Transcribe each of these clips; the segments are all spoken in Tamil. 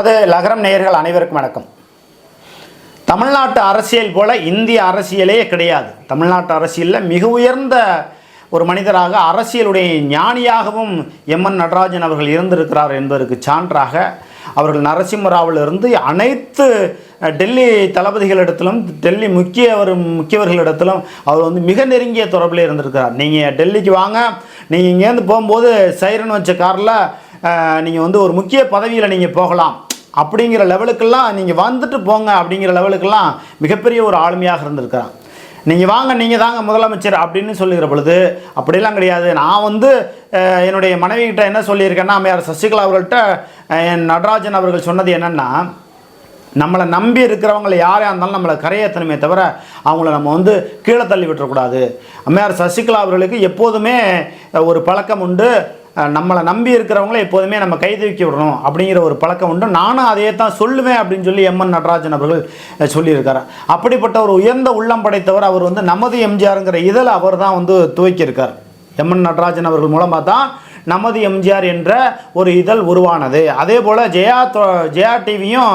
நமது லகரம் நேயர்கள் அனைவருக்கும் வணக்கம். தமிழ்நாட்டு அரசியல் போல இந்திய அரசியலே கிடையாது. தமிழ்நாட்டு அரசியலில் மிக உயர்ந்த ஒரு மனிதராக அரசியலுடைய ஞானியாகவும் எம்என் நடராஜன் அவர்கள் இருந்திருக்கிறார் என்பதற்கு சான்றாக அவர்கள் நரசிம்மராவிலிருந்து அனைத்து டெல்லி தளபதிகளிடத்திலும் டெல்லி முக்கியவர்களிடத்திலும் அவர் மிக நெருங்கிய தொடர்பில் இருந்திருக்கிறார். நீங்கள் டெல்லிக்கு வாங்க, நீங்கள் இங்கேருந்து போகும்போது சைரன் வச்ச காரில் நீங்கள் ஒரு முக்கிய பதவியில் நீங்கள் போகலாம் அப்படிங்கிற லெவலுக்கெல்லாம் நீங்கள் வந்துட்டு போங்க அப்படிங்கிற லெவலுக்கெல்லாம் மிகப்பெரிய ஒரு ஆளுமையாக இருந்திருக்கிறான். நீங்கள் வாங்க, நீங்கள் தாங்க முதலமைச்சர் அப்படின்னு சொல்லுகிற பொழுது அப்படிலாம் கிடையாது. நான் என்னுடைய மனைவிகிட்ட என்ன சொல்லியிருக்கேன்னா, அம்மையார் சசிகலா அவர்கள்ட்ட என் நடராஜன் அவர்கள் சொன்னது என்னென்னா, நம்மளை நம்பி இருக்கிறவங்களை யாரையாக இருந்தாலும் நம்மளை கரையேற்றணுமே தவிர அவங்கள நம்ம கீழே தள்ளி விட்டுறக்கூடாது. அம்மையார் சசிகலா அவர்களுக்கு எப்போதுமே ஒரு பழக்கம் உண்டு, நம்மளை நம்பி இருக்கிறவங்கள எப்போதுமே நம்ம கைதூக்கி விடணும் அப்படிங்கிற ஒரு பழக்கம் உண்டு. நானும் அதையே தான் சொல்லுவேன் அப்படின்னு சொல்லி எம்என் நடராஜன் அவர்கள் சொல்லியிருக்கார். அப்படிப்பட்ட ஒரு உயர்ந்த உள்ளம் படைத்தவர். அவர் நமது எம்ஜிஆருங்கிற இதழை அவர் தான் துவக்கியிருக்கார். எம்என் நடராஜன் அவர்கள் மூலமாக தான் நமது எம்ஜிஆர் என்ற ஒரு இதழ் உருவானது. அதே போல் ஜெயா டிவியும்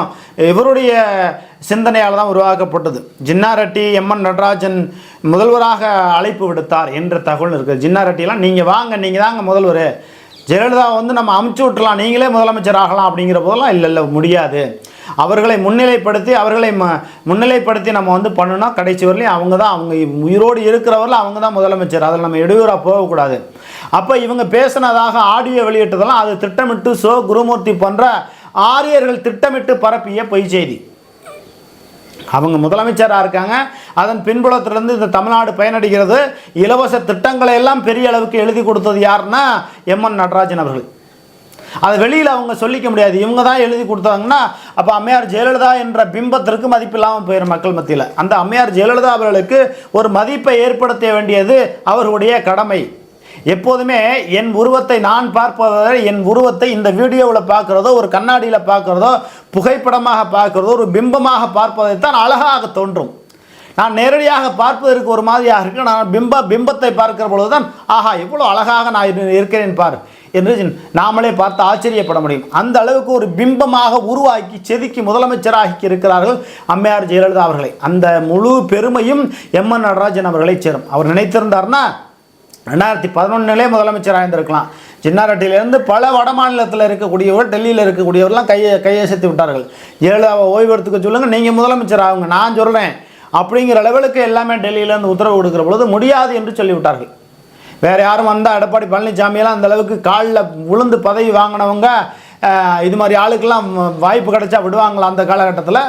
இவருடைய சிந்தனையால் தான் உருவாக்கப்பட்டது. ஜின்னா ரெட்டி எம்என் நடராஜன் முதல்வராக அழைப்பு விடுத்தார் என்ற தகவல் இருக்குது. ஜின்னா ரெட்டிலாம் நீங்கள் வாங்க, நீங்கள் தாங்க முதல்வர், ஜெயலலிதா நம்ம அமுச்சு விட்டுலாம், நீங்களே முதலமைச்சர் ஆகலாம் அப்படிங்கிற போதெல்லாம் இல்லை முடியாது. அவர்களை முன்னிலைப்படுத்தி நம்ம பண்ணணும்னா கடைசி வரலையும் அவங்க உயிரோடு இருக்கிறவர்கள் அவங்க தான் முதலமைச்சர். அதில் நம்ம இடையூறாக போகக்கூடாது. அப்போ இவங்க பேசினதாக ஆடியோ வெளியிட்டதெல்லாம் அது திட்டமிட்டு குருமூர்த்தி போன்ற ஆரியர்கள் திட்டமிட்டு பரப்பிய பொய் செய்தி. அவங்க முதலமைச்சராக இருக்காங்க, அதன் பின்புலத்திலிருந்து இந்த தமிழ்நாடு பயனடைகிறது. இலவச திட்டங்களை எல்லாம் பெரிய அளவுக்கு எழுதி கொடுத்தது யாருன்னா எம்என் நடராஜன் அவர்கள். அதை வெளியில் அவங்க சொல்லிக்க முடியாது, இவங்க தான் எழுதி கொடுத்தாங்கன்னா அப்போ அம்மையார் ஜெயலலிதா என்ற பிம்பத்திற்கு மதிப்பு இல்லாமல் போயிடும் மக்கள் மத்தியில். அந்த அம்மையார் ஜெயலலிதா அவர்களுக்கு ஒரு மதிப்பை ஏற்படுத்த வேண்டியது அவர்களுடைய கடமை. எப்போதுமே என் உருவத்தை நான் பார்ப்பதை, என் உருவத்தை இந்த வீடியோவில் பார்க்குறதோ, ஒரு கண்ணாடியில் பார்க்குறதோ, புகைப்படமாக பார்க்குறதோ, ஒரு பிம்பமாக பார்ப்பதைத்தான் அழகாக தோன்றும். நான் நேரடியாக பார்ப்பதற்கு ஒரு மாதிரியாக இருக்கு, நான் பிம்பத்தை பார்க்கிற பொழுது தான் ஆஹா எவ்வளோ அழகாக நான் இருக்கிறேன் பார் என்று நாமளே பார்த்து ஆச்சரியப்பட முடியும். அந்த அளவுக்கு ஒரு பிம்பமாக உருவாக்கி செதுக்கி முதலமைச்சராகி இருக்கிறார்கள் அம்மையார் ஜெயலலிதா அவர்களை. அந்த முழு பெருமையும் எம்என் நடராஜன் அவர்களை சேரும். அவர் நினைத்திருந்தார்னா 2011 முதலமைச்சராக இருந்திருக்கலாம். சின்னாரெட்டியிலேருந்து பல வட மாநிலத்தில் இருக்கக்கூடியவர், டெல்லியில் இருக்கக்கூடியவர்லாம் கையசைத்து விட்டார்கள். ஜெயலலிதாவை ஓய்வு எடுத்துக்க சொல்லுங்கள், நீங்கள் முதலமைச்சர் ஆகுங்க, நான் சொல்கிறேன் அப்படிங்கிற லெவலுக்கு எல்லாமே டெல்லியிலேருந்து உத்தரவு கொடுக்குற பொழுது முடியாது என்று சொல்லிவிட்டார்கள். வேறு யாரும் வந்தால் எடப்பாடி பழனிசாமியெல்லாம் அந்த அளவுக்கு காலில் விழுந்து பதவி வாங்கினவங்க இது மாதிரி ஆளுக்கெல்லாம் வாய்ப்பு கிடைச்சா விடுவாங்களா? அந்த காலகட்டத்தில்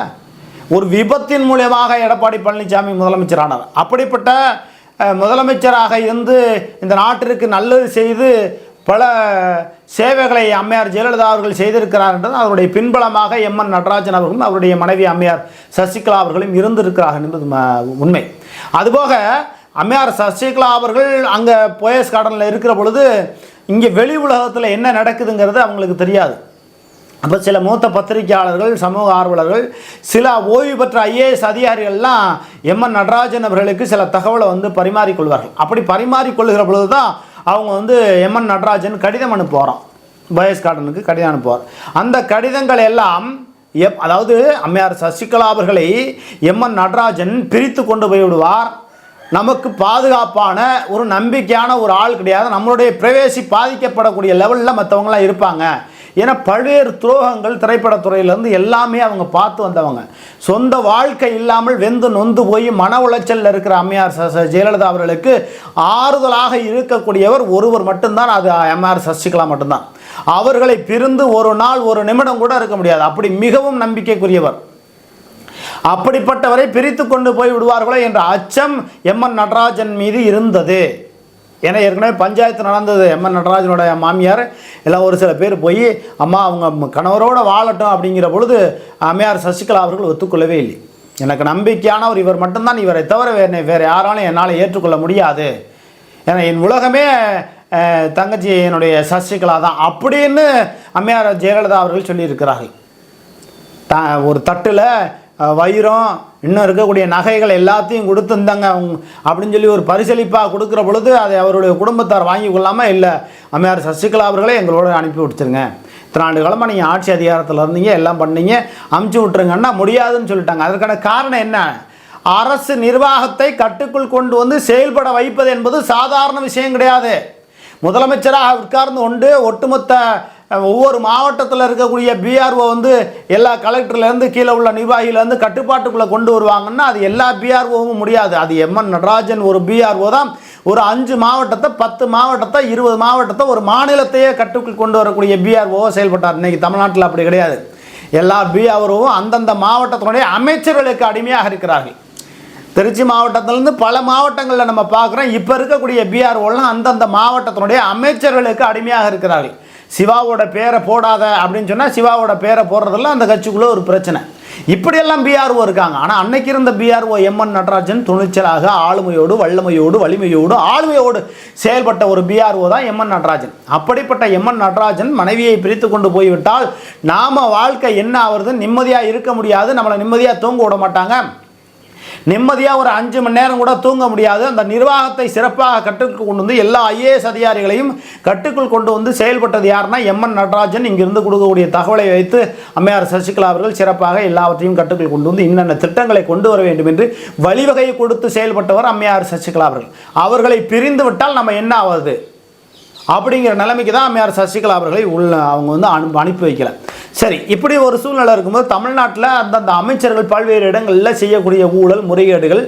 ஒரு விபத்தின் மூலியமாக எடப்பாடி பழனிசாமி முதலமைச்சரானார். அப்படிப்பட்ட முதலமைச்சராக இருந்து இந்த நாட்டிற்கு நல்லது செய்து பல சேவைகளை அம்மையார் ஜெயலலிதா அவர்கள் செய்திருக்கிறார் என்றது அவருடைய பின்பலமாக எம்என் நடராஜன் அவர்களும் அவருடைய மனைவி அம்மையார் சசிகலா அவர்களும் இருந்திருக்கிறார்கள் என்பது உண்மை. அதுபோக அம்மையார் சசிகலா அவர்கள் அங்கே போயஸ் கார்டனில் இருக்கிற பொழுது இங்கே வெளி உலகத்தில் என்ன நடக்குதுங்கிறது அவங்களுக்கு தெரியாது. அப்போ சில மூத்த பத்திரிகையாளர்கள், சமூக ஆர்வலர்கள், சில ஓய்வு பெற்ற ஐஏஎஸ் அதிகாரிகள்லாம் எம்என் நடராஜன் அவர்களுக்கு சில தகவலை பரிமாறிக்கொள்வார்கள். அப்படி பரிமாறிக்கொள்கிற பொழுது தான் அவங்க எம்என் நடராஜன் கடிதம் அனுப்புவாராம், போயஸ் கார்டனுக்கு கடிதம் அனுப்புவார். அந்த கடிதங்கள் எல்லாம் அதாவது அம்மையார் சசிகலா அவர்களை எம்என் நடராஜன் பிரித்து கொண்டு போய் விடுவார். நமக்கு பாதுகாப்பான ஒரு நம்பிக்கையான ஒரு ஆள் கிடையாது, நம்மளுடைய பிரைவேசி பாதிக்கப்படக்கூடிய லெவலில் மற்றவங்களாம் இருப்பாங்க. ஏன்னா பல்வேறு துரோகங்கள் திரைப்படத்துறையிலேருந்து எல்லாமே அவங்க பார்த்து வந்தவங்க. சொந்த வாழ்க்கை இல்லாமல் வெந்து நொந்து போய் மன உளைச்சலில் இருக்கிற அம்மையார் ஜெயலலிதா அவர்களுக்கு ஆறுதலாக இருக்கக்கூடியவர் ஒருவர் மட்டும்தான், அது அம்மையார் சசிகலா மட்டும்தான். அவர்களை பிரிந்து ஒரு நாள் ஒரு நிமிடம் கூட இருக்க முடியாது, அப்படி மிகவும் நம்பிக்கைக்குரியவர். அப்படிப்பட்டவரை பிரித்து கொண்டு போய் விடுவார்களோ என்ற அச்சம் எம்என் நடராஜன் மீது இருந்தது. ஏன்னா ஏற்கனவே பஞ்சாயத்து நடந்தது. எம்என் நடராஜனுடைய மாமியார் எல்லாம் ஒரு சில பேர் போய் அம்மா அவங்க கணவரோடு வாழட்டும் அப்படிங்கிற பொழுது அம்மையார் சசிகலா அவர்கள் ஒத்துக்கொள்ளவே இல்லை. எனக்கு நம்பிக்கையானவர் இவர் மட்டும்தான், இவரை தவிர வேறு யாராலும் என்னால் ஏற்றுக்கொள்ள முடியாது, ஏன்னா என் உலகமே தங்கச்சி என்னுடைய சசிகலா தான் அப்படின்னு அம்மையார் ஜெயலலிதா அவர்கள் சொல்லியிருக்கிறார்கள். ஒரு தட்டில் வைரம் இன்னும் இருக்கக்கூடிய நகைகள் எல்லாத்தையும் கொடுத்துருந்தாங்க அப்படின்னு சொல்லி ஒரு பரிசளிப்பாக கொடுக்குற பொழுது அதை அவருடைய குடும்பத்தார் வாங்கி கொள்ளாமல் இல்லை அம்மையார் சசிகலா அவர்களே எங்களோட அனுப்பி விடுத்துருங்க, இத்தனை ஆண்டு காலமாக நீங்கள் ஆட்சி அதிகாரத்தில் இருந்தீங்க, எல்லாம் பண்ணீங்க, அமுச்சு விட்டுருங்கன்னா முடியாதுன்னு சொல்லிட்டாங்க. அதற்கான காரணம் என்ன? அரசு நிர்வாகத்தை கட்டுக்குள் கொண்டு வந்து செயல்பட வைப்பது என்பது சாதாரண விஷயம் கிடையாது. முதலமைச்சராக உட்கார்ந்து கொண்டு ஒட்டுமொத்த ஒவ்வொரு மாவட்டத்தில் இருக்கக்கூடிய பிஆர்ஓ வந்து எல்லா கலெக்டர்லேருந்து கீழே உள்ள நிர்வாகியிலேருந்து கட்டுப்பாட்டுக்குள்ளே கொண்டு வருவாங்கன்னா அது எல்லா பிஆர்ஓவும் முடியாது. அது எம்என் நடராஜன் ஒரு பிஆர்ஓ தான் ஒரு 5 மாவட்டத்தை 10 மாவட்டத்தை 20 மாவட்டத்தை ஒரு மாநிலத்தையே கட்டுக்குள் கொண்டு வரக்கூடிய பிஆர்ஓ செயல்பட்டார். இன்றைக்கி தமிழ்நாட்டில் அப்படி கிடையாது. எல்லா பிஆர்ஓவும் அந்தந்த மாவட்டத்தினுடைய அமைச்சர்களுக்கு அடிமையாக இருக்கிறார்கள். திருச்சி மாவட்டத்திலேருந்து பல மாவட்டங்களில் நம்ம பார்க்குறோம். இப்போ இருக்கக்கூடிய பிஆர்ஓலாம் அந்தந்த மாவட்டத்தினுடைய அமைச்சர்களுக்கு அடிமையாக இருக்கிறார்கள். சிவாவோட பேரை போடாத அப்படின்னு சொன்னால் சிவாவோட பேரை போடுறதெல்லாம் அந்த கட்சிக்குள்ளே ஒரு பிரச்சனை. இப்படியெல்லாம் பிஆர்ஓ இருக்காங்க. ஆனால் அன்னைக்கு இருந்த பிஆர்ஓ எம்என் நடராஜன் துணிச்சலாக ஆளுமையோடு வல்லமையோடு வலிமையோடு ஆளுமையோடு செயல்பட்ட ஒரு பிஆர்ஓ தான் எம்என் நடராஜன். அப்படிப்பட்ட எம்என் நடராஜன் மனைவியை பிரித்து கொண்டு போய்விட்டால் நாம் வாழ்க்கை என்ன ஆகுறது? நிம்மதியாக இருக்க முடியாது. நம்மளை நிம்மதியாக தூங்க விட மாட்டாங்க. நிம்மதியாக ஒரு 5 மணி நேரம் கூட தூங்க முடியாது. அந்த நிர்வாகத்தை சிறப்பாக கட்டுக்குள் கொண்டு வந்து எல்லா ஐஏஎஸ் அதிகாரிகளையும் கட்டுக்குள் கொண்டு வந்து செயல்பட்டது யாருன்னா எம்என் நடராஜன். இங்கிருந்து கொடுக்கக்கூடிய தகவலை வைத்து அம்மையார் சசிகலா அவர்கள் சிறப்பாக எல்லாவற்றையும் கட்டுக்குள் கொண்டு வந்து இன்னென்ன திட்டங்களை கொண்டு வர வேண்டும் என்று வழிவகையை கொடுத்து செயல்பட்டவர் அம்மையார் சசிகலா அவர்கள். அவர்களை பிரிந்து விட்டால் நம்ம என்ன ஆவது அப்படிங்கிற நிலைமைக்கு தான் அம்மையார் சசிகலா அவர்களை அவங்க வந்து அனுப்பி வைக்கல. சரி, இப்படி ஒரு சூழ்நிலை இருக்கும்போது தமிழ்நாட்டில் அந்தந்த அமைச்சர்கள் பல்வேறு இடங்களில் செய்யக்கூடிய ஊழல் முறைகேடுகள்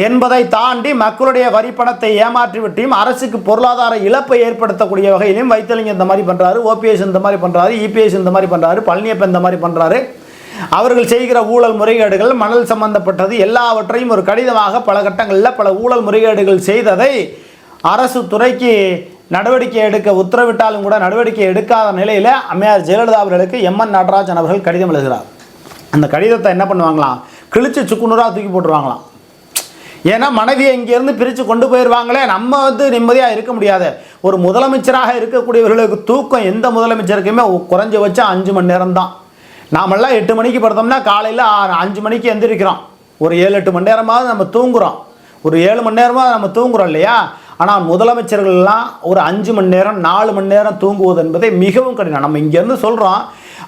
என்பதை தாண்டி மக்களுடைய வரி பணத்தை ஏமாற்றிவிட்டையும் அரசுக்கு பொருளாதார இழப்பை ஏற்படுத்தக்கூடிய வகையிலையும் வைத்திலிங்கம் இந்த மாதிரி பண்ணுறாரு, ஓபிஎஸ் இந்த மாதிரி பண்ணுறாரு, இபிஎஸ் இந்த மாதிரி பண்ணுறாரு, பழனியப்பன் இந்த மாதிரி பண்ணுறாரு. அவர்கள் செய்கிற ஊழல் முறைகேடுகள் மணல் சம்பந்தப்பட்டது எல்லாவற்றையும் ஒரு கடிதமாக பல கட்டங்களில் பல ஊழல் முறைகேடுகள் செய்ததை அரசு துறைக்கு நடவடிக்கை எடுக்க உத்தரவிட்டாலும் கூட நடவடிக்கை எடுக்காத நிலையில் அம்மையார் ஜெயலலிதா அவர்களுக்கு எம்என் நடராஜன் அவர்கள் கடிதம் எழுதுகிறார். அந்த கடிதத்தை என்ன பண்ணுவாங்களாம்? கிழிச்சு சுக்குநூறாக தூக்கி போட்டுருவாங்களாம். ஏன்னா மனைவியை இங்கேருந்து பிரித்து கொண்டு போயிடுவாங்களே, நம்ம வந்து நிம்மதியாக இருக்க முடியாது. ஒரு முதலமைச்சராக இருக்கக்கூடியவர்களுக்கு தூக்கம் எந்த முதலமைச்சருக்குமே குறைஞ்சபட்சம் 5 மணி நேரம் தான். நாமெல்லாம் 8 மணிக்கு படுத்தோம்னா காலையில் 5 மணிக்கு எந்திரிக்கிறோம். ஒரு 7-8 மணி நேரமாவது நம்ம தூங்குகிறோம். ஒரு 7 மணி நேரமாக நம்ம தூங்குகிறோம் இல்லையா? ஆனால் முதலமைச்சர்கள்லாம் ஒரு 5 மணி நேரம் 4 மணி நேரம் தூங்குவது என்பதை மிகவும் கடினம். நம்ம இங்கேருந்து சொல்கிறோம்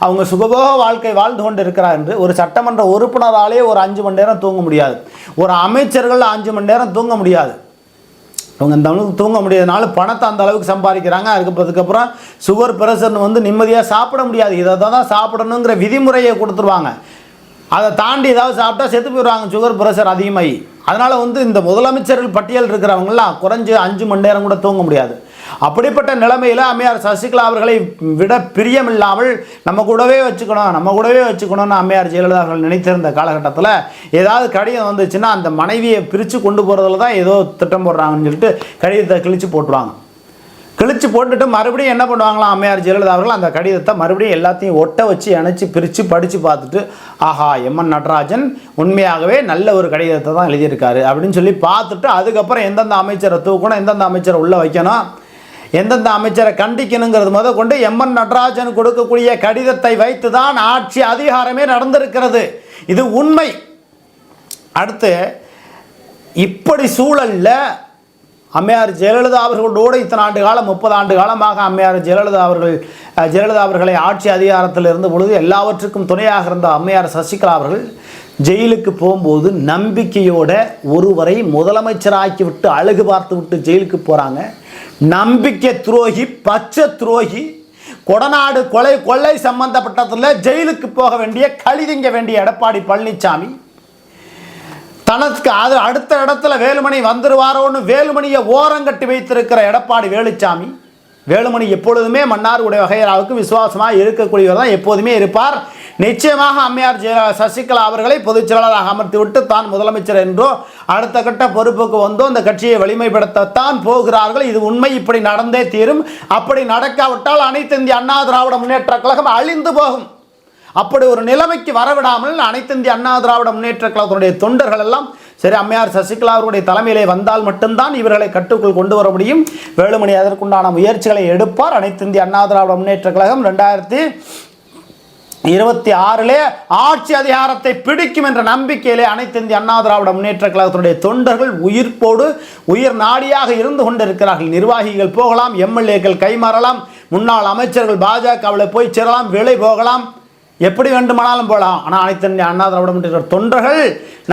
அவங்க சுகபோக வாழ்க்கை வாழ்ந்து கொண்டு இருக்கிறார் என்று. ஒரு சட்டமன்ற உறுப்பினராலே ஒரு 5 மணி நேரம் தூங்க முடியாது. ஒரு அமைச்சர்கள் 5 மணி நேரம் தூங்க முடியாது. அவங்க அந்த அளவுக்கு தூங்க முடியாதனால பணத்தை அந்த அளவுக்கு சம்பாதிக்கிறாங்க. அதுக்கப்புறம் சுகர் பிரஷர்னு வந்து நிம்மதியாக சாப்பிட முடியாது. இதை தான் சாப்பிடணுங்கிற விதிமுறையை கொடுத்துருவாங்க. அதை தாண்டி ஏதாவது சாப்பிட்டா செத்து போயிடுவாங்க சுகர் பிரஷர் அதிகமாகி. அதனால் வந்து இந்த முதலமைச்சர்கள் பட்டியல் இருக்கிறவங்களாம் குறைஞ்சு 5 மணி நேரம் கூட தூங்க முடியாது. அப்படிப்பட்ட நிலைமையில் அம்மையார் சசிகலா அவர்களை விட பிரியமில்லாமல் நம்ம கூடவே வச்சுக்கணும்னு அம்மையார் ஜெயலலிதா அவர்கள் நினைத்திருந்த காலகட்டத்தில் ஏதாவது கடிதம் வந்துச்சுன்னா அந்த மனைவியை பிரித்து கொண்டு போகிறதுல தான் ஏதோ திட்டம் போடுறாங்கன்னு சொல்லிட்டு கடிதத்தை கிழிச்சு போட்டுருவாங்க. கிழிச்சு போட்டுட்டு மறுபடியும் என்ன பண்ணுவாங்களாம் அம்மையார் ஜெயலலிதா அவர்கள்? அந்த கடிதத்தை மறுபடியும் எல்லாத்தையும் ஒட்ட வச்சு இணைச்சி பிரித்து படித்து பார்த்துட்டு ஆஹா எம்என் நடராஜன் உண்மையாகவே நல்ல ஒரு கடிதத்தை தான் எழுதியிருக்காரு அப்படின்னு சொல்லி பார்த்துட்டு அதுக்கப்புறம் எந்தெந்த அமைச்சரை தூக்கணும், எந்தெந்த அமைச்சரை உள்ளே வைக்கணும், எந்தெந்த அமைச்சரை கண்டிக்கணுங்கிறது கொண்டு எம்என் நடராஜன் கொடுக்கக்கூடிய கடிதத்தை வைத்து தான் ஆட்சி அதிகாரமே நடந்திருக்கிறது. இது உண்மை. அடுத்து இப்படி சூழலில் அம்மையார் ஜெயலலிதா அவர்களோடு இத்தனை ஆண்டு காலம் 30 ஆண்டு காலமாக அம்மையார் ஜெயலலிதா அவர்களை ஆட்சி அதிகாரத்தில் இருந்த பொழுது எல்லாவற்றுக்கும் துணையாக இருந்த அம்மையார் சசிகலா அவர்கள் ஜெயிலுக்கு போகும்போது நம்பிக்கையோட ஒருவரை முதலமைச்சராக்கி விட்டு அழகு பார்த்து விட்டு ஜெயிலுக்கு போகிறாங்க. நம்பிக்கை துரோகி, பச்சை துரோகி, கொடநாடு கொள்ளை சம்பந்தப்பட்டதில் ஜெயிலுக்கு போக வேண்டிய கழிதிங்க வேண்டிய எடப்பாடி பழனிசாமி தனக்கு அது அடுத்த இடத்துல வேலுமணி வந்துருவாரோன்னு வேலுமணியை ஓரங்கட்டி வைத்திருக்கிற எடப்பாடி வேலுமணி எப்பொழுதுமே மன்னார்குடி வகையராவுக்கு விசுவாசமாக இருக்கக்கூடியவர் தான் எப்போதுமே இருப்பார். நிச்சயமாக அம்மையார் சசிகலா அவர்களை பொதுச் செயலாளராக அமர்த்தி விட்டு தான் முதலமைச்சர் என்றோ அடுத்த கட்ட பொறுப்புக்கு வந்தோ இந்த கட்சியை வலிமைப்படுத்தத்தான் போகிறார்கள். இது உண்மை. இப்படி நடந்தே தீரும். அப்படி நடக்காவிட்டால் அனைத்து இந்திய அண்ணா திராவிட முன்னேற்ற கழகம் அழிந்து போகும். அப்படி ஒரு நிலைமைக்கு வரவிடாமல் அனைத்து இந்திய அண்ணா திராவிட முன்னேற்ற கழகத்தினுடைய தொண்டர்கள் எல்லாம் சரி அம்மையார் சசிகலா அவருடைய தலைமையிலே வந்தால் மட்டும்தான் இவர்களை கட்டுக்குள் கொண்டு வர முடியும். வேலுமணி அதற்குண்டான முயற்சிகளை எடுப்பார். அனைத்து இந்திய அண்ணா திராவிட முன்னேற்ற கழகம் 2026 ஆட்சி அதிகாரத்தை பிடிக்கும் என்ற நம்பிக்கையிலே அனைத்து இந்திய அண்ணா திராவிட முன்னேற்ற கழகத்தினுடைய தொண்டர்கள் உயிர்ப்போடு உயிர் நாடியாக இருந்து கொண்டிருக்கிறார்கள். நிர்வாகிகள் போகலாம், எம்எல்ஏக்கள் கைமாறலாம், முன்னாள் அமைச்சர்கள் பாஜகவில் போய் சேரலாம், விலை போகலாம், எப்படி வேண்டுமானாலும் போகலாம். ஆனால் அனைத்து இந்திய அண்ணா திராவிட முன்னேற்ற தொண்டர்கள்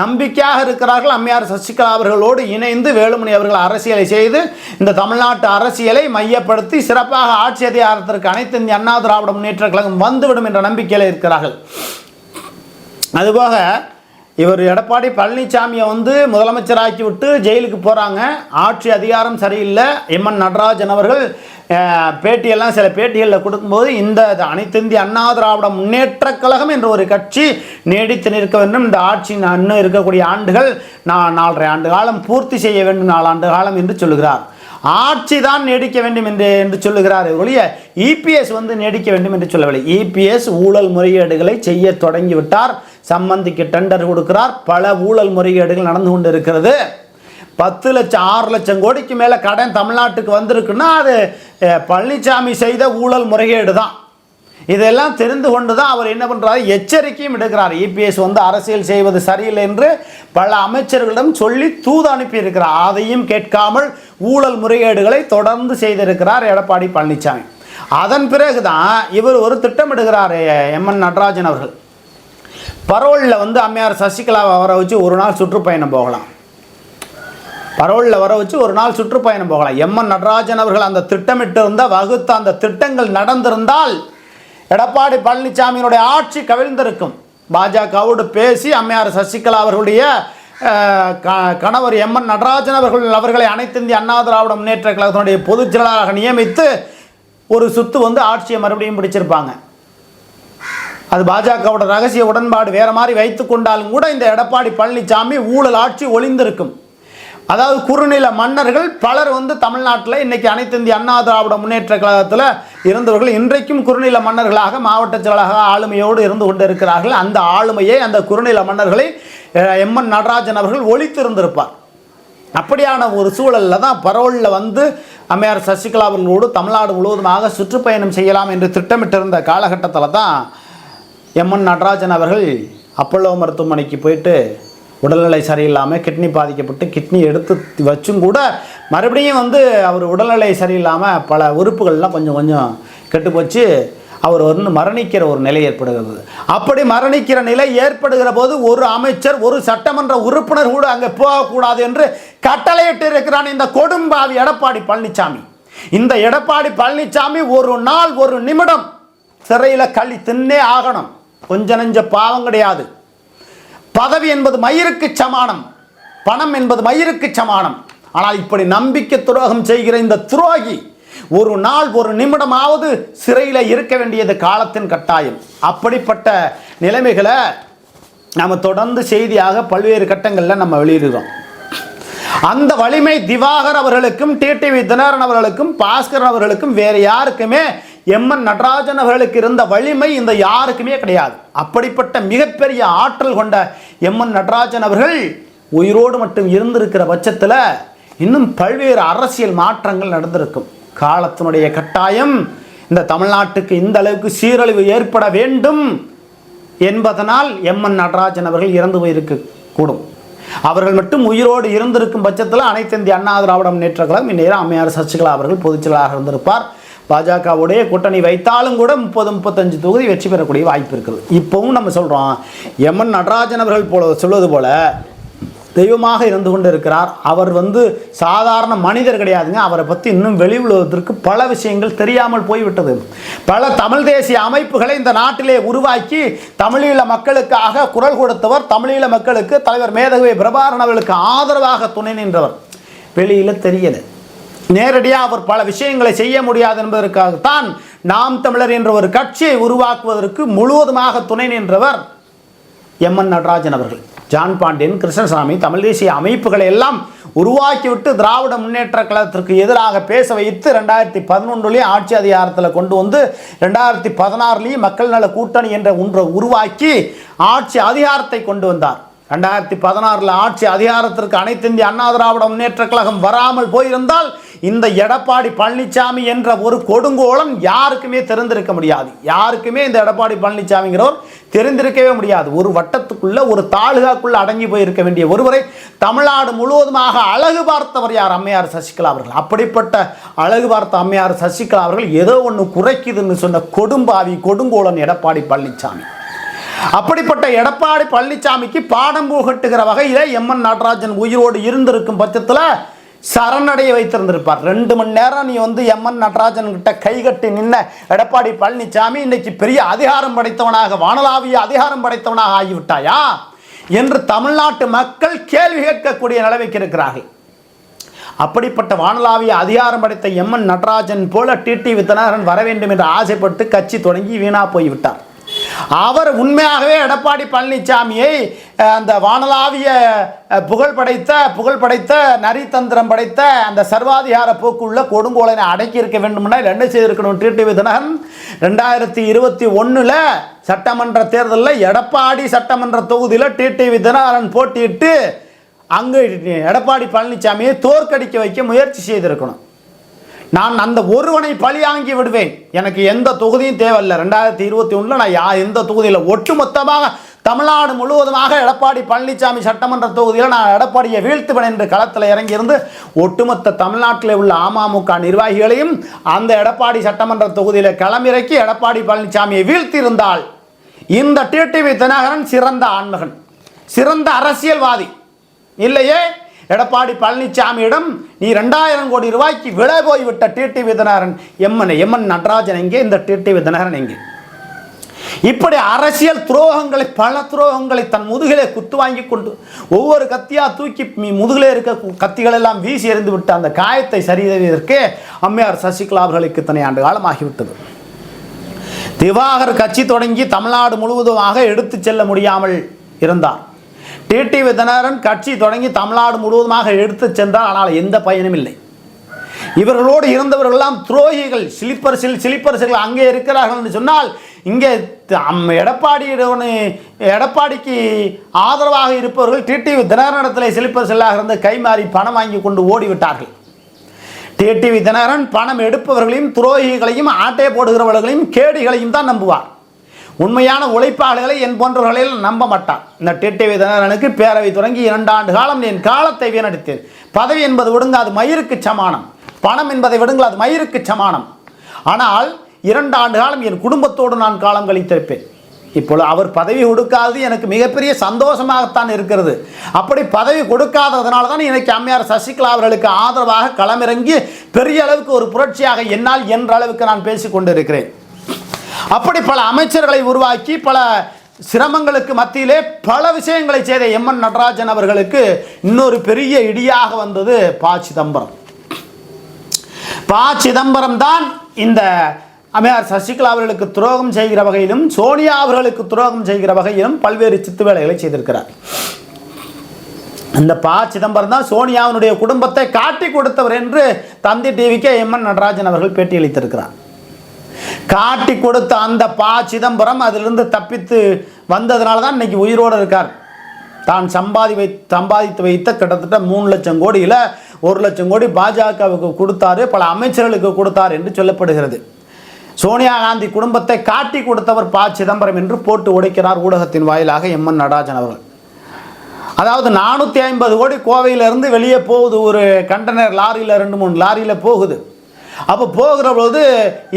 நம்பிக்கையாக இருக்கிறார்கள். அம்மையார் சசிகலா அவர்களோடு இணைந்து வேலுமணி அவர்கள் அரசியலை செய்து இந்த தமிழ்நாட்டு அரசியலை மையப்படுத்தி சிறப்பாக ஆட்சி அதிகாரத்திற்கு அனைத்து இந்திய அண்ணா திராவிட முன்னேற்ற கழகம் வந்துவிடும் என்ற நம்பிக்கையில் இருக்கிறார்கள். அதுபோக இவர் எடப்பாடி பழனிசாமியை முதலமைச்சராக்கி விட்டு ஜெயிலுக்கு போகிறாங்க. ஆட்சி அதிகாரம் சரியில்லை. எம்என் நடராஜன் அவர்கள் பேட்டியெல்லாம் சில பேட்டிகளில் கொடுக்கும்போது இந்த அனைத்து இந்திய அண்ணா திராவிட முன்னேற்ற கழகம் என்ற ஒரு கட்சி நீடித்து நிற்க வேண்டும், இந்த ஆட்சி இன்னும் இருக்கக்கூடிய ஆண்டுகள் 4.5 ஆண்டு காலம் பூர்த்தி செய்ய வேண்டும், 4 ஆண்டு காலம் என்று சொல்லுகிறார். ஆட்சி தான் நீடிக்க வேண்டும் என்று சொல்லுகிறார். ஒழிய இபிஎஸ் நீடிக்க வேண்டும் என்று சொல்லவில்லை. இபிஎஸ் ஊழல் முறைகேடுகளை செய்ய தொடங்கிவிட்டார். சம்பந்திக்கு டெண்டர் கொடுக்கிறார். பல ஊழல் முறைகேடுகள் நடந்து கொண்டு இருக்கிறது. 10 லட்சம் 6 லட்சம் கோடிக்கு மேலே கடன் தமிழ்நாட்டுக்கு வந்திருக்குன்னா அது பழனிசாமி செய்த ஊழல் முறைகேடு தான். இதெல்லாம் தெரிந்து கொண்டு தான் அவர் என்ன பண்ணுறாரு, எச்சரிக்கையும் எடுக்கிறார். இபிஎஸ் அரசியல் செய்வது சரியில்லை என்று பல அமைச்சர்களிடம் சொல்லி தூது அனுப்பியிருக்கிறார். அதையும் கேட்காமல் ஊழல் முறைகேடுகளை தொடர்ந்து செய்திருக்கிறார் எடப்பாடி பழனிசாமி. அதன் பிறகுதான் இவர் ஒரு திட்டமிடுகிறார். எம்என் நடராஜன் அவர்கள் பரோலில் அம்மையார் சசிகலாவை வர வச்சு ஒரு நாள் சுற்றுப்பயணம் போகலாம். பரோலில் வர வச்சு ஒரு நாள் சுற்றுப்பயணம் போகலாம். எம்என் நடராஜன் அவர்கள் அந்த திட்டமிட்டு வகுத்த அந்த திட்டங்கள் நடந்திருந்தால் எடப்பாடி பழனிசாமியினுடைய ஆட்சி கவிழ்ந்திருக்கும். பாஜகவோடு பேசி அம்மையார் சசிகலா அவர்களுடைய கணவர் எம்என் நடராஜன் அவர்களை அனைத்து இந்திய அண்ணா திராவிட முன்னேற்ற கழகத்தினுடைய பொதுச் செயலாளராக நியமித்து ஒரு சுத்து ஆட்சியை மறுபடியும் பிடிச்சிருப்பாங்க. அது பாஜகவோட ரகசிய உடன்பாடு வேற மாதிரி வைத்து கொண்டாலும் கூட இந்த எடப்பாடி பழனிசாமி ஊழல் ஆட்சி ஒளிந்திருக்கும். அதாவது குறுநில மன்னர்கள் பலர் தமிழ்நாட்டில் இன்னைக்கு அனைத்து இந்திய அண்ணா திராவிட முன்னேற்ற கழகத்தில் இருந்தவர்கள் இன்றைக்கும் குறுநில மன்னர்களாக மாவட்ட செயலாளராக ஆளுமையோடு இருந்து கொண்டு இருக்கிறார்கள். அந்த ஆளுமையை, அந்த குறுநில மன்னர்களை எம்என் நடராஜன் அவர்கள் ஒழித்திருந்திருப்பார். அப்படியான ஒரு சூழலில் தான் பரோலில் அம்மையார் சசிகலா அவர்களோடு தமிழ்நாடு முழுவதுமாக சுற்றுப்பயணம் செய்யலாம் என்று திட்டமிட்டிருந்த காலகட்டத்தில் தான் எம்என் நடராஜன் அவர்கள் அப்பல்லோ மருத்துவமனைக்கு போயிட்டு உடல்நிலை சரியில்லாமல் கிட்னி பாதிக்கப்பட்டு கிட்னி எடுத்து வச்சும் கூட மறுபடியும் அவர் உடல்நிலை சரியில்லாமல் பல உறுப்புகள்லாம் கொஞ்சம் கொஞ்சம் கெட்டு போச்சு. அவர் மரணிக்கிற ஒரு நிலை ஏற்படுகிறது. அப்படி மரணிக்கிற நிலை ஏற்படுகிற போது ஒரு அமைச்சர், ஒரு சட்டமன்ற உறுப்பினர் கூட அங்கே போகக்கூடாது என்று கட்டளையிட்டு இருக்கிறான் இந்த கொடும்பாவி எடப்பாடி பழனிசாமி. இந்த எடப்பாடி பழனிசாமி ஒரு நாள் ஒரு நிமிடம் சிறையில் களி தின்னே ஆகணும். கொஞ்ச நெஞ்ச பாவம் கிடையாது. பதவி என்பது மயிருக்கு சமானம், பணம் என்பது மயிருக்கு சமானம். ஆனால் இப்படி நம்பிக்கை துரோகம் செய்கிற இந்த துரோகி ஒரு நாள் ஒரு நிமிடமாவது சிறையில் இருக்க வேண்டியது காலத்தின் கட்டாயம். அப்படிப்பட்ட நிலைமைகளை நம்ம தொடர்ந்து செய்தியாக பல்வேறு கட்டங்களில் நம்ம வெளியிடுகிறோம். அந்த வலிமை திவாகர் அவர்களுக்கும் டிடிவி தினகரன் அவர்களுக்கும் பாஸ்கரன் அவர்களுக்கும் வேறு யாருக்குமே எம்என் நடராஜன் அவர்களுக்கு இருந்த வலிமை இந்த யாருக்குமே கிடையாது. அப்படிப்பட்ட மிகப்பெரிய ஆற்றல் கொண்ட எம்என் நடராஜன் அவர்கள் உயிரோடு மட்டும் இருந்திருக்கிற பட்சத்தில் இன்னும் பல்வேறு அரசியல் மாற்றங்கள் நடந்திருக்கும். காலத்தினுடைய கட்டாயம் இந்த தமிழ்நாட்டுக்கு இந்த அளவுக்கு சீரழிவு ஏற்பட வேண்டும் என்பதனால் எம்என் நடராஜன் அவர்கள் இறந்து போயிருக்க கூடும். அவர்கள் மட்டும் உயிரோடு இருந்திருக்கும் பட்சத்தில் அனைத்து இந்திய அண்ணா திராவிட முன்னேற்ற கழகம் இந்நேரம் அம்மையார் சசிகலா அவர்கள் பொதுச் செயலாளராக இருந்திருப்பார். பாஜகவுடைய கூட்டணி வைத்தாலும் கூட 30-35 தொகுதி வெற்றி பெறக்கூடிய வாய்ப்பு இருக்குது. இப்போவும் நம்ம சொல்கிறோம், எம்என் நடராஜன் அவர்கள் சொல்வது போல தெய்வமாக இருந்து கொண்டு இருக்கிறார். அவர் சாதாரண மனிதர் கிடையாதுங்க. அவரை பற்றி இன்னும் வெளி உலகத்திற்கு பல விஷயங்கள் தெரியாமல் போய்விட்டது. பல தமிழ் தேசிய அமைப்புகளை இந்த நாட்டிலே உருவாக்கி தமிழீழ மக்களுக்காக குரல் கொடுத்தவர். தமிழீழ மக்களுக்கு தலைவர் மேதகவி பிரபாகரன் அவர்களுக்கு ஆதரவாக துணை நின்றவர். வெளியில் தெரியல. நேரடியாக அவர் பல விஷயங்களை செய்ய முடியாது என்பதற்காகத்தான் நாம் தமிழர் என்ற ஒரு கட்சியை உருவாக்குவதற்கு முழுவதுமாக துணை நின்றவர் எம்என் நடராஜன் அவர்கள். ஜான் பாண்டியன், கிருஷ்ணசாமி, தமிழ் தேசிய அமைப்புகளை எல்லாம் உருவாக்கிவிட்டு திராவிட முன்னேற்ற கழகத்திற்கு எதிராக பேச வைத்து 2011 ஆட்சி அதிகாரத்தில் கொண்டு 2016 மக்கள் நல கூட்டணி என்ற ஒன்றை உருவாக்கி ஆட்சி அதிகாரத்தை கொண்டு வந்தார். 2016 ஆட்சி அதிகாரத்திற்கு அனைத்து இந்திய அண்ணா திராவிட முன்னேற்ற கழகம் வராமல் போயிருந்தால் இந்த எடப்பாடி பழனிசாமி என்ற ஒரு கொடுங்கோலன் யாருக்குமே தெரிந்திருக்க முடியாது. யாருக்குமே இந்த எடப்பாடி பழனிசாமிங்கிறவர் தெரிந்திருக்கவே முடியாது. ஒரு வட்டத்துக்குள்ள, ஒரு தாலுகாக்குள்ள அடங்கி போயிருக்க வேண்டிய ஒருவரை தமிழ்நாடு முழுவதுமாக அழகு பார்த்தவர் யார்? அம்மையார் சசிகலா அவர்கள். அப்படிப்பட்ட அழகு பார்த்த அம்மையார் சசிகலா அவர்கள் ஏதோ ஒன்று குறைக்குதுன்னு சொன்ன கொடும்பாவி, கொடுங்கோலன் எடப்பாடி பழனிசாமி. அப்படிப்பட்ட எடப்பாடி பழனிசாமிக்கு பாடம் புகட்டுகிற வகையில் எம்என் நடராஜன் உயிரோடு இருந்திருக்கும் பட்சத்தில் சரணடைய வைத்திருந்திருப்பார். 2 மணி நேரம் நீ எம்என் நடராஜன் கிட்ட கைகட்டி நின்ன எடப்பாடி பழனிசாமி இன்னைக்கு பெரிய அதிகாரம் படைத்தவனாக, வானளாவிய அதிகாரம் படைத்தவனாக ஆகிவிட்டாயா என்று தமிழ்நாட்டு மக்கள் கேள்வி கேட்கக்கூடிய நிலைமைக்கு இருக்கிறார்கள். அப்படிப்பட்ட வானளாவிய அதிகாரம் படைத்த எம்என் நடராஜன் போல டிடிவி தினகரன் வர வேண்டும் என்று ஆசைப்பட்டு கட்சி தொடங்கி வீணா போய்விட்டார். அவர் உண்மையாகவே எடப்பாடி பழனிசாமியை அந்த வானளாவிய புகழ் படைத்த நரித்தந்திரம் படைத்த அந்த சர்வாதிகார போக்குள்ள கொடுங்கோலனை அடக்கி இருக்க வேண்டும்னா என்ன செய்திருக்கணும்? டிடிவி தினகரன் 2021 சட்டமன்ற தேர்தலில் எடப்பாடி சட்டமன்ற தொகுதியில் டிடிவி தினகரன் போட்டியிட்டு அங்கு எடப்பாடி பழனிசாமியை தோற்கடிக்க வைக்க முயற்சி செய்திருக்கணும். நான் அந்த ஒருவனை பழியாங்கி விடுவேன், எனக்கு எந்த தொகுதியும் தேவையில்லை. 2021 நான் எந்த தொகுதியில் ஒட்டுமொத்தமாக தமிழ்நாடு முழுவதுமாக எடப்பாடி பழனிசாமி சட்டமன்ற தொகுதியில் நான் எடப்பாடியை வீழ்த்துவேன் என்று களத்தில் இறங்கியிருந்து ஒட்டுமொத்த தமிழ்நாட்டில் உள்ள அமமுக நிர்வாகிகளையும் அந்த எடப்பாடி சட்டமன்ற தொகுதியில் களமிறக்கி எடப்பாடி பழனிசாமியை வீழ்த்தியிருந்தால் இந்த டிடிவி தினகரன் சிறந்த ஆண்மகன், சிறந்த அரசியல்வாதி இல்லையே. எடப்பாடி பழனிசாமியிடம் நீ 2000 கோடி ரூபாய்க்கு விலை போய்விட்ட டிடிவி தினகரன் எம்என் நடராஜன் எங்கே, இந்த டிடிவி தினகரன் எங்கே? இப்படி அரசியல் துரோகங்களை, பல துரோகங்களை தன் முதுகிலே குத்து வாங்கி கொண்டு ஒவ்வொரு கத்தியா தூக்கி முதுகிலே இருக்க கத்திகள் எல்லாம் வீசி எறிந்து விட்ட அந்த காயத்தை சரி செய்வதற்கே அம்மையார் சசிகலா அவர்களுக்கு இத்தனை ஆண்டு காலம் ஆகிவிட்டது. திவாகர் கட்சி தொடங்கி தமிழ்நாடு முழுவதுமாக எடுத்து செல்ல முடியாமல் இருந்தார். டிடிவி தினகரன் கட்சி தொடங்கி தமிழ்நாடு முழுவதுமாக எடுத்து சென்றார். ஆனால் எந்த பயனும் இல்லை. இவர்களோடு இருந்தவர்களெல்லாம் துரோகிகள், சிலிப்பர்ஸ்கள் அங்கே இருக்கிறார்கள் என்று சொன்னால் இங்கே எடப்பாடிக்கு ஆதரவாக இருப்பவர்கள் டிடிவி தினகரனிடத்தில் சிலிப்பர்ஸ்களாக இருந்து கைமாறி பணம் வாங்கி கொண்டு ஓடிவிட்டார்கள். டிடிவி தினகரன் பணம் எடுப்பவர்களையும் துரோகிகளையும் ஆட்டை போடுகிறவர்களையும் கேடிகளையும் தான் நம்புவார். உண்மையான உழைப்பாளர்களை என் போன்றவர்களில் நம்ப மாட்டான். இந்த டிடிவி தினகரனுக்கு பேரவை தொடங்கி 2 ஆண்டு காலம் என் காலத்தை வீணடித்தேன். பதவி என்பது விடுங்க, அது மயிருக்கு சமானம். பணம் என்பதை விடுங்கள், அது மயிருக்கு சமானம். ஆனால் 2 ஆண்டு காலம் என் குடும்பத்தோடு நான் காலம் கழித்திருப்பேன். இப்பொழுது அவர் பதவி கொடுக்காதது எனக்கு மிகப்பெரிய சந்தோஷமாகத்தான் இருக்கிறது. அப்படி பதவி கொடுக்காததுனால தான் இன்னைக்கு அம்மையார் சசிகலா அவர்களுக்கு ஆதரவாக களமிறங்கி பெரிய அளவுக்கு ஒரு புரட்சியாக என்னால் என்ற அளவுக்கு நான் பேசிக்கொண்டிருக்கிறேன். அப்படி பல அமைச்சர்களை உருவாக்கி பல சிரமங்களுக்கு மத்தியிலே பல விஷயங்களை செய்த எம்என் நடராஜன் அவர்களுக்கு இன்னொரு பெரிய இடியாக வந்தது சிதம்பரம். சிதம்பரம் தான் இந்த அம்மையார் சசிகலா அவர்களுக்கு துரோகம் செய்கிற வகையிலும் சோனியா அவர்களுக்கு துரோகம் செய்கிற வகையிலும் பல்வேறு சித்து வேலைகளை செய்திருக்கிறார். இந்த சிதம்பரம் தான் சோனியாவினுடைய குடும்பத்தை காட்டி கொடுத்தவர் என்று தந்தி டிவிக்கு எம்என் நடராஜன் அவர்கள் பேட்டியளித்திருக்கிறார். காட்டி கொடுத்த அந்த சிதம்பரம் அதிலிருந்து தப்பித்து வந்ததுனால தான் இன்னைக்கு உயிரோடு இருக்கார். தான் சம்பாதித்து வைத்த கிட்டத்தட்ட 3 லட்சம் கோடியில் 1 லட்சம் கோடி பாஜகவுக்கு கொடுத்தாரு, பல அமைச்சர்களுக்கு கொடுத்தார் என்று சொல்லப்படுகிறது. சோனியா காந்தி குடும்பத்தை காட்டி கொடுத்தவர் சிதம்பரம் என்று போட்டு உடைக்கிறார் ஊடகத்தின் வாயிலாக எம்என் நடராஜன் அவர்கள். அதாவது 450 கோடி கோவையிலிருந்து வெளியே போகுது, ஒரு கண்டெய்னர் லாரியில் 2-3 லாரியில் போகுது. அப்போ போகிற பொழுது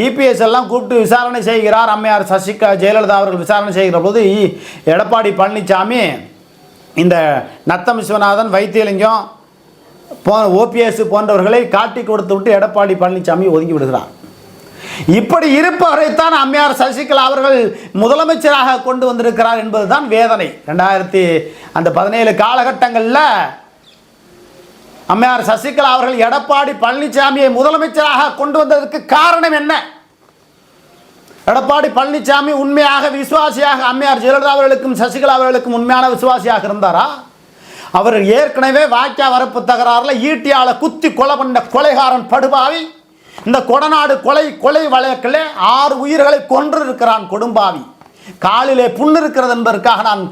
இபிஎஸ் எல்லாம் கூப்பிட்டு விசாரணை செய்கிறார். அம்மையார் ஜெயலலிதா அவர்கள் விசாரணை செய்கிற போது எடப்பாடி பழனிசாமி இந்த நத்தம் விஸ்வநாதன், வைத்தியலிங்கம், ஓபிஎஸ் போன்றவர்களை காட்டி கொடுத்து விட்டு எடப்பாடி பழனிசாமி ஒதுங்கி விடுகிறார். இப்படி இருப்பவரைத்தான் அம்மையார் சசிகலா அவர்கள் முதலமைச்சராக கொண்டு வந்திருக்கிறார் என்பதுதான் வேதனை. 2017 காலகட்டங்களில் அம்மையார் சசிகலா அவர்கள் எடப்பாடி பழனிசாமியை முதலமைச்சராக கொண்டு வந்ததற்கு காரணம் என்ன? எடப்பாடி பழனிசாமி உண்மையாக விசுவாசியாக அம்மையார் ஜெயலலிதா அவர்களுக்கும் சசிகலா அவர்களுக்கும் உண்மையான விசுவாசியாக இருந்தாரா? அவர் ஏற்கனவே வாக்கியா வரப்பு தகராறில் ஈட்டியால குத்தி கொலை பண்ண கொலைகாரன் படுபாவி. இந்த கொடநாடு கொலை வழக்கில் 6 உயிர்களை கொன்றிருக்கிறான் கொடும்பாவி. காலிலே புண்ணு இருக்கிறது என்பதற்காக நான்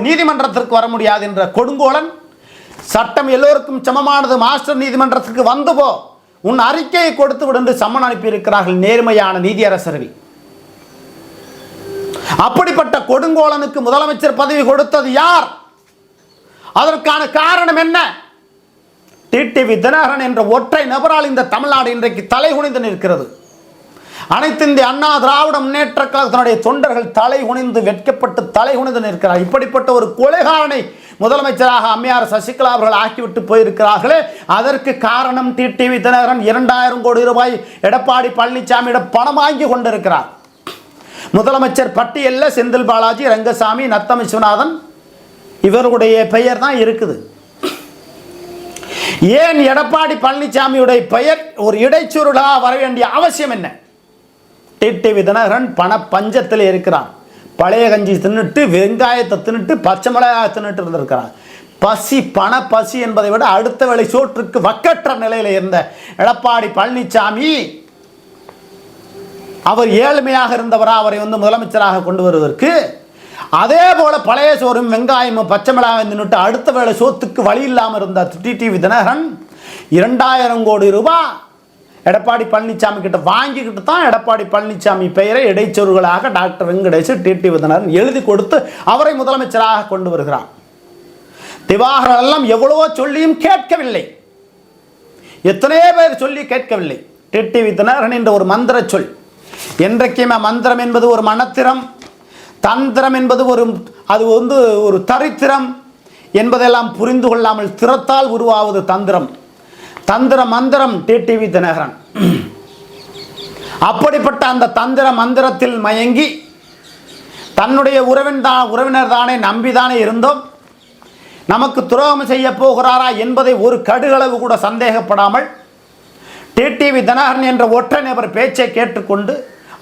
நீதிமன்றத்திற்கு வர முடியாது என்ற கொடுங்கோலன், சட்டம் எல்லோருக்கும் சமமானது, மாஸ்டர் நீதிமன்றத்துக்கு வந்து போ, உன் அறிக்கையை கொடுத்து விடு என்று சம்மன் அனுப்பியிருக்கிறார்கள் நேர்மையான நீதியரசர்கள். அப்படிப்பட்ட கொடுங்கோலனுக்கு முதலமைச்சர் பதவி கொடுத்தது யார்? அதற்கான காரணம் என்ன? டிடிவி தினகரன் என்ற ஒற்றை நபரால் இந்த தமிழ்நாடு இன்றைக்கு தலைகுனிந்து நிற்கிறது. அனைத்து இந்திய அண்ணா திராவிட முன்னேற்ற கழகத்தினுடைய தொண்டர்கள் தலைகுனிந்து வெட்கப்பட்டு தலைகுனிந்து நிற்கிறார். இப்படிப்பட்ட ஒரு கொலைகாரனை முதலமைச்சராக அம்மையார் சசிகலா அவர்கள் ஆக்கிவிட்டு போயிருக்கிறார்களே, அதற்கு காரணம் டிடிவி தினகரன் 2000 கோடி ரூபாய் எடப்பாடி பழனிசாமியிடம் பணம் வாங்கி கொண்டிருக்கிறார். முதலமைச்சர் பட்டியலில் செந்தில் பாலாஜி, ரங்கசாமி, நத்தம் விஸ்வநாதன் இவருடைய பெயர் தான் இருக்குது. ஏன் எடப்பாடி பழனிசாமியுடைய பெயர் ஒரு இடைச்சொருளாக வர வேண்டிய அவசியம் என்ன? டிடிவி தினகரன் பண பஞ்சத்தில் இருக்கிறான். பழைய கஞ்சி தின்னுட்டு, வெங்காயத்தை தின்னுட்டு, பச்சை மிளகாய் தின்னுட்டு இருந்திருக்கிறான். பசி, பண பசி என்பதை விட அடுத்த வேளை சோற்றுக்கு வக்கற்ற நிலையில் இருந்த எடப்பாடி பழனிசாமி அவர் ஏழ்மையாக இருந்தவரா அவரை முதலமைச்சராக கொண்டு வருவதற்கு, அதே போல பழைய சோறும் வெங்காயமும் பச்சை மிளகாய் தின்னுட்டு அடுத்த வேளை சோத்துக்கு வழி இல்லாமல் இருந்த டிடிவி தினகரன் 2000 கோடி ரூபாய் எடப்பாடி பழனிசாமி கிட்ட வாங்கிக்கிட்டு தான் எடப்பாடி பழனிசாமி பெயரை இடைச்சொருகளாக டாக்டர் வெங்கடேஷ் டிடிவி தினகரன் எழுதி கொடுத்து அவரை முதலமைச்சராக கொண்டு வருகிறார். திவாகரன் எல்லாம் எவ்வளவோ சொல்லியும் கேட்கவில்லை. எத்தனையோ பேர் சொல்லி கேட்கவில்லை. டிடிவி தினகரன் என்ற ஒரு மந்திர சொல். என்றைக்குமே மந்திரம் என்பது ஒரு மனத்திரம், தந்திரம் என்பது ஒரு தரித்திரம் என்பதெல்லாம் புரிந்து கொள்ளாமல் திறத்தால் உருவாவது தந்திரம். தந்திர மந்திரம் டிடிவி தினகரன். அப்படிப்பட்ட அந்த தந்திர மந்திரத்தில் மயங்கி தன்னுடைய உறவினர் தானே நம்பிதானே இருந்தோம். நமக்கு துரோகம் செய்ய போகிறாரா என்பதை ஒரு கடுகளவு கூட சந்தேகப்படாமல் டிடிவி தினகரன் என்ற ஒற்றை நபர் பேச்சை கேட்டுக்கொண்டு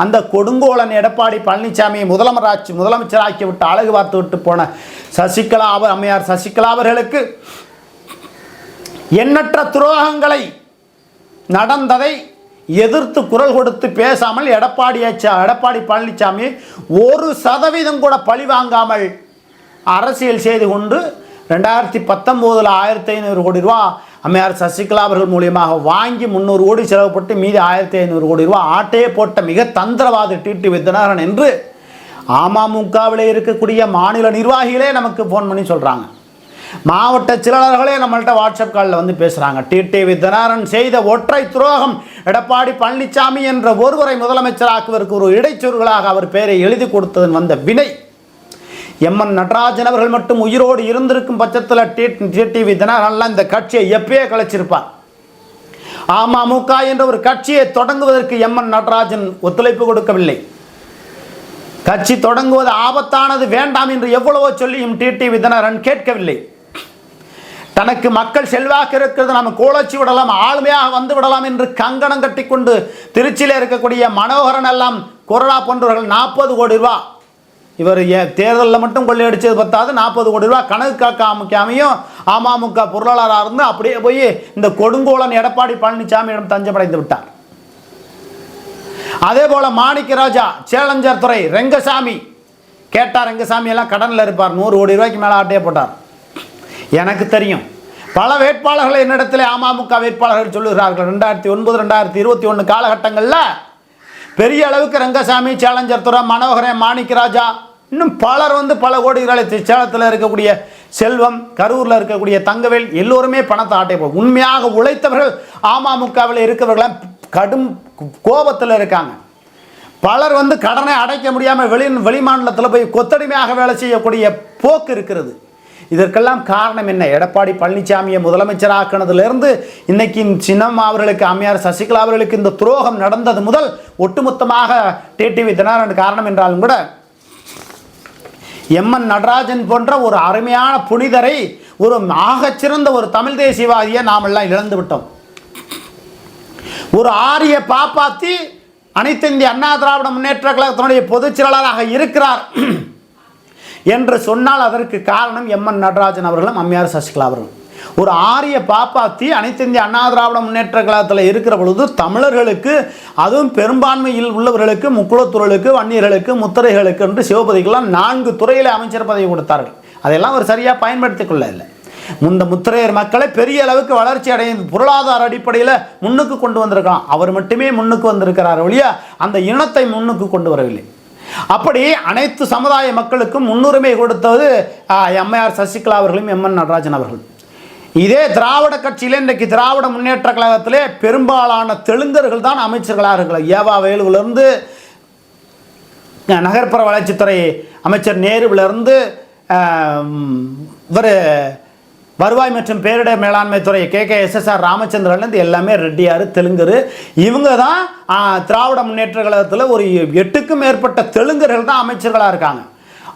அந்த கொடுங்கோலன் எடப்பாடி பழனிசாமியை முதலமைச்சராக்கி விட்டு அழகு பார்த்து விட்டு போன அம்மையார் சசிகலா அவர்களுக்கு எண்ணற்ற துரோகங்களை நடந்ததை எதிர்த்து குரல் கொடுத்து பேசாமல் எடப்பாடி பழனிசாமி 1% கூட பழி வாங்காமல் அரசியல் செய்து கொண்டு 2019 1500 கோடி ரூபா அம்மையார் சசிகலா அவர்கள் மூலியமாக வாங்கி 300 கோடி செலவுப்பட்டு மீதி 1500 கோடி ரூபா ஆட்டையே போட்ட மிக தந்திரவாதி டிடிவி தினகரன் என்று அமமுகவில் இருக்கக்கூடிய மாநில நிர்வாகிகளே நமக்கு ஃபோன் பண்ணி சொல்கிறாங்க. மாவட்ட செயலாளர்களே நம்மள்கிட்ட வாட்ஸ்அப் காலில் பேசுகிறாங்க. டிடிவி தினகரன் செய்த ஒற்றை துரோகம் எடப்பாடி பழனிசாமி என்ற ஒருவரை முதலமைச்சராக்குவதற்கு ஒரு இடைச்சொருகளாக அவர் பெயரை எழுதி கொடுத்ததன் வந்த வினை எம்என் நடராஜன் அவர்கள் மட்டும் உயிரோடு இருந்திருக்கும் பட்சத்தில் டிடிவி தினகரன்லாம் இந்த கட்சியை எப்பயே கலைச்சிருப்பார். அமமுக என்ற ஒரு கட்சியை தொடங்குவதற்கு எம்என் நடராஜன் ஒத்துழைப்பு கொடுக்கவில்லை. கட்சி தொடங்குவது ஆபத்தானது, வேண்டாம் என்று எவ்வளவோ சொல்லியும் டிடிவி தினகரன் கேட்கவில்லை. தனக்கு மக்கள் செல்வாக்கு இருக்கிறது, நம்ம கோலச்சி விடலாம், ஆளுமையாக வந்து விடலாம் என்று கங்கணம் கட்டி கொண்டு திருச்சியில் இருக்கக்கூடிய மனோகரன் எல்லாம் கொரோனா போன்றவர்கள் 40 கோடி ரூபா இவர் தேர்தலில் மட்டும் கொள்ளையடிச்சது பத்தாது 40 கோடி ரூபா கணக்கு காக்காமையும் அமமுக பொருளாளராக இருந்து அப்படியே போய் இந்த கொடுங்கோலன் எடப்பாடி பழனிசாமியிடம் தஞ்சமடைந்து விட்டார். அதே போல மாணிக்கராஜா, சேலஞ்சர் துறை, ரெங்கசாமி கேட்டார். ரெங்கசாமி எல்லாம் கடனில் இருப்பார், 100 கோடி ரூபாய்க்கு மேலே ஆட்டையே போட்டார். எனக்கு தெரியும் பல வேட்பாளர்கள் என்னிடத்தில் அமமுக வேட்பாளர்கள் சொல்லுகிறார்கள். 2009 2021 காலகட்டங்களில் பெரிய அளவுக்கு ரங்கசாமி, சேலஞ்சர் துறை, மனோகரன், மாணிக்கராஜா இன்னும் பலர் பல கோடிகளை, சேலத்தில் இருக்கக்கூடிய செல்வம், கரூரில் இருக்கக்கூடிய தங்கவேல் எல்லோருமே பணத்தை ஆட்டை போகும். உண்மையாக உழைத்தவர்கள் அமமுகவில் இருக்கிறவர்களாம் கடும் கோபத்தில் இருக்காங்க. பலர் கடனை அடைக்க முடியாமல் வெளி மாநிலத்தில் போய் கொத்தடிமையாக வேலை செய்யக்கூடிய போக்கு இருக்கிறது. இதற்கெல்லாம் காரணம் என்ன? எடப்பாடி பழனிசாமியை முதலமைச்சராக்கினதிலிருந்து இன்னைக்கு சின்னம்மா அவர்களுக்கு, அம்மையார் சசிகலா அவர்களுக்கு இந்த துரோகம் நடந்தது முதல் ஒட்டுமொத்தமாக டிடிவி தினகரன் காரணம் என்றாலும் கூட எம்என் நடராஜன் போன்ற ஒரு அருமையான புனிதரை, ஒரு ஆகச்சிறந்த ஒரு தமிழ் தேசியவாதியை நாம் எல்லாம் இழந்து விட்டோம். ஒரு ஆரிய பாப்பாத்தி அனைத்து இந்திய அண்ணா திராவிட முன்னேற்ற கழகத்தினுடைய பொதுச் செயலாளராக இருக்கிறார் என்று சொன்னால் அதற்கு காரணம் எம்என் நடராஜன் அவர்களும் அம்மையார் சசிகலா அவர்களும். ஒரு ஆரிய பாப்பாத்தி அனைத்து இந்திய அண்ணா திராவிட முன்னேற்ற கழகத்தில் இருக்கிற பொழுது தமிழர்களுக்கு, அதுவும் பெரும்பான்மையில் உள்ளவர்களுக்கு, முக்குளத்தூர்களுக்கு, வன்னியர்களுக்கு, முத்திரைகளுக்கு என்று சிவபதிக்கெல்லாம் 4 துறையில் அமைச்சர் பதவி கொடுத்தார்கள். அதெல்லாம் ஒரு சரியாக பயன்படுத்திக் கொள்ள இல்லை. இந்த முத்திரையர் மக்களை பெரிய அளவுக்கு வளர்ச்சி அடைந்து பொருளாதார அடிப்படையில் முன்னுக்கு கொண்டு வந்திருக்கலாம். அவர் மட்டுமே முன்னுக்கு வந்திருக்கிறார் ஒழிய அந்த இனத்தை முன்னுக்கு கொண்டு வரவில்லை. அப்படி அனைத்து சமுதாய மக்களுக்கும் முன்னுரிமை கொடுத்தது அம்மையார் சசிகலா அவர்களும் எம்என் நடராஜன் அவர்கள். இதே திராவிட கட்சியிலே இன்றைக்கு திராவிட முன்னேற்ற கழகத்திலே பெரும்பாலான தெலுங்கர்கள் தான் அமைச்சர்களாக இருக்கிறார். ஏவா வேலுவிலிருந்து நகர்ப்புற வளர்ச்சித்துறை அமைச்சர் நேருவிலிருந்து இவர் வருவாய் மற்றும் பேரிடர் மேலாண்மை துறை KKSSR ராமச்சந்திரன்லேருந்து எல்லாமே ரெட்டியார் தெலுங்கர். இவங்க தான் திராவிட முன்னேற்ற கழகத்தில் ஒரு 8க்கும் மேற்பட்ட தெலுங்கர்கள் தான் அமைச்சர்களாக இருக்காங்க.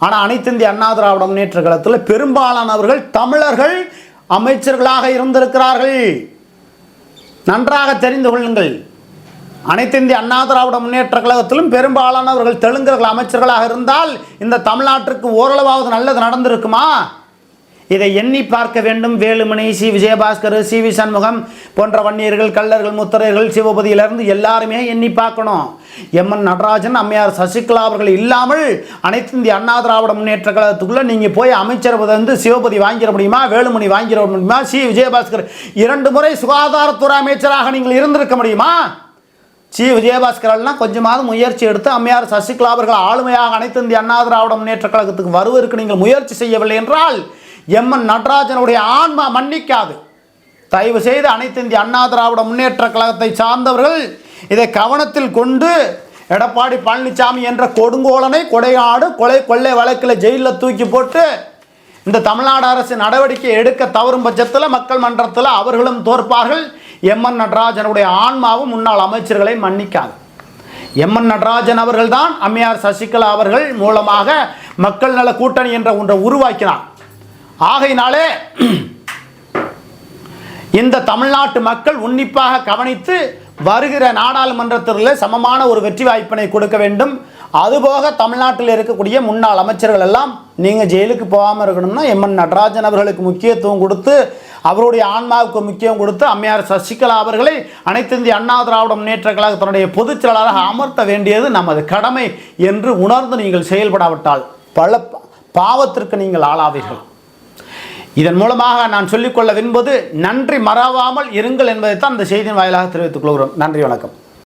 ஆனால் அனைத்து இந்திய அண்ணா திராவிட முன்னேற்ற கழகத்தில் பெரும்பாலானவர்கள் தமிழர்கள் அமைச்சர்களாக இருந்திருக்கிறார்கள். நன்றாக தெரிந்து கொள்ளுங்கள். அனைத்து இந்திய அண்ணா திராவிட முன்னேற்ற கழகத்திலும் பெரும்பாலானவர்கள் தெலுங்கர்கள் அமைச்சர்களாக இருந்தால் இந்த தமிழ்நாட்டிற்கு ஓரளவாவது நல்லது நடந்திருக்குமா? இதை எண்ணி பார்க்க வேண்டும். வேலுமணி, சி விஜயபாஸ்கர், CV சண்முகம் போன்ற வன்னியர்கள், கள்ளர்கள், முத்திரையர்கள், சிவபதியிலிருந்து எல்லாருமே எண்ணி பார்க்கணும். எம்என் நடராஜன், அம்மையார் சசிகலா அவர்கள் இல்லாமல் அனைத்து இந்திய அண்ணா திராவிட முன்னேற்ற கழகத்துக்குள்ளே நீங்கள் போய் அமைச்சர் வந்து சிவபதி வாங்கிட முடியுமா? வேலுமணி வாங்கிட முடியுமா? சி விஜயபாஸ்கர் 2 முறை சுகாதாரத்துறை அமைச்சராக நீங்கள் இருந்திருக்க முடியுமா? சி விஜயபாஸ்கரெல்லாம் கொஞ்சமாவது முயற்சி எடுத்து அம்மையார் சசிகலா அவர்கள் ஆளுமையாக அனைத்து இந்திய அண்ணா திராவிட முன்னேற்ற கழகத்துக்கு வருவதற்கு நீங்கள் முயற்சி செய்யவில்லை என்றால் எம்என் நடராஜனுடைய ஆன்மா மன்னிக்காது. தயவு செய்து அனைத்து இந்திய அண்ணா திராவிட முன்னேற்ற கழகத்தை சார்ந்தவர்கள் இதை கவனத்தில் கொண்டு எடப்பாடி பழனிசாமி என்ற கொடுங்கோலனை கொடையாடு கொள்ளை வழக்கில் ஜெயிலில் தூக்கி போட்டு இந்த தமிழ்நாடு அரசு நடவடிக்கை எடுக்க தவறும் பட்சத்தில் மக்கள் மன்றத்தில் அவர்களும் தோற்பார்கள். எம்என் நடராஜனுடைய ஆன்மாவும் முன்னாள் அமைச்சர்களை மன்னிக்காது. எம்என் நடராஜன் அவர்கள் தான் அம்மையார் சசிகலா அவர்கள் மூலமாக மக்கள் நல கூட்டணி என்ற ஒன்றை உருவாக்கினார். ஆகையினாலே இந்த தமிழ்நாட்டு மக்கள் உன்னிப்பாக கவனித்து வருகிற நாடாளுமன்றத்தில் சமமான ஒரு வெற்றி வாய்ப்பினை கொடுக்க வேண்டும். அதுபோக தமிழ்நாட்டில் இருக்கக்கூடிய முன்னாள் அமைச்சர்கள் எல்லாம் நீங்கள் ஜெயிலுக்கு போகாமல் இருக்கணும்னா எம்என் நடராஜன் அவர்களுக்கு முக்கியத்துவம் கொடுத்து அவருடைய ஆன்மாவுக்கு முக்கியம் கொடுத்து அம்மையார் சசிகலா அவர்களை அனைத்து இந்திய அண்ணா திராவிட முன்னேற்ற கழகத்தினுடைய பொதுச் செயலாளராக அமர்த்த வேண்டியது நமது கடமை என்று உணர்ந்து நீங்கள் செயல்படாவிட்டால் பல பாவத்திற்கு நீங்கள் ஆளாவீர்கள். இதன் மூலமாக நான் சொல்லிக்கொள்ள விரும்புவது நன்றி மறவாமல் இருங்கள் என்பதைத்தான் இந்த செய்தியின் வாயிலாக தெரிவித்துக் கொள்கிறோம். நன்றி, வணக்கம்.